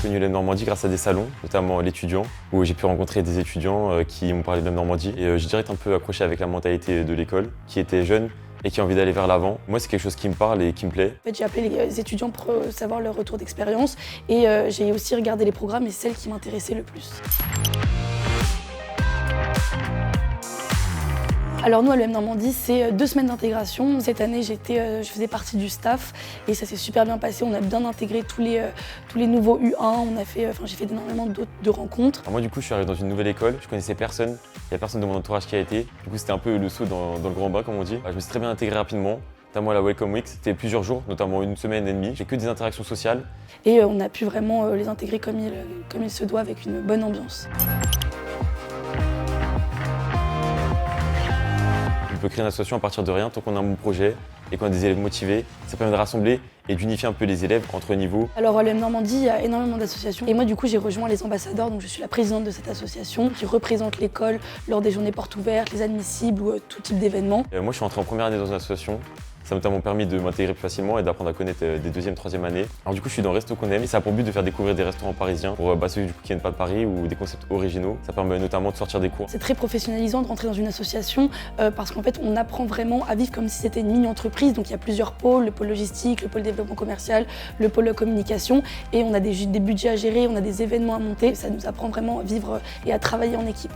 connu l'EM Normandie grâce à des salons, notamment l'étudiant, où j'ai pu rencontrer des étudiants qui m'ont parlé de l'EM Normandie. Et j'ai direct un peu accroché avec la mentalité de l'école, qui était jeune et qui a envie d'aller vers l'avant. Moi, c'est quelque chose qui me parle et qui me plaît. En fait, j'ai appelé les étudiants pour savoir leur retour d'expérience et j'ai aussi regardé les programmes et celles qui m'intéressaient le plus. Alors nous, à l'EM Normandie, c'est 2 semaines d'intégration. Cette année, je faisais partie du staff et ça s'est super bien passé. On a bien intégré tous les nouveaux U1. J'ai fait énormément de rencontres. Alors moi, du coup, je suis arrivé dans une nouvelle école. Je connaissais personne. Il n'y a personne de mon entourage qui a été. Du coup, c'était un peu le saut dans le grand bain, comme on dit. Je me suis très bien intégré rapidement. Notamment à la Welcome Week, c'était plusieurs jours, notamment 1 semaine et demie. J'ai que des interactions sociales. Et on a pu vraiment les intégrer comme il se doit, avec une bonne ambiance. On peut créer une association à partir de rien tant qu'on a un bon projet et qu'on a des élèves motivés. Ça permet de rassembler et d'unifier un peu les élèves entre niveaux. Alors à l'EM Normandie, il y a énormément d'associations. Et moi, du coup, j'ai rejoint les ambassadeurs. Donc je suis la présidente de cette association qui représente l'école lors des journées portes ouvertes, les admissibles ou tout type d'événements. Moi, je suis rentré en première année dans une association. Ça m'a notamment permis de m'intégrer plus facilement et d'apprendre à connaître des 2e, 3e années. Alors du coup, je suis dans Resto qu'on aime et ça a pour but de faire découvrir des restaurants parisiens pour ceux qui viennent pas de Paris ou des concepts originaux. Ça permet notamment de sortir des cours. C'est très professionnalisant de rentrer dans une association parce qu'en fait, on apprend vraiment à vivre comme si c'était une mini-entreprise. Donc il y a plusieurs pôles, le pôle logistique, le pôle développement commercial, le pôle communication et on a des budgets à gérer, on a des événements à monter. Ça nous apprend vraiment à vivre et à travailler en équipe.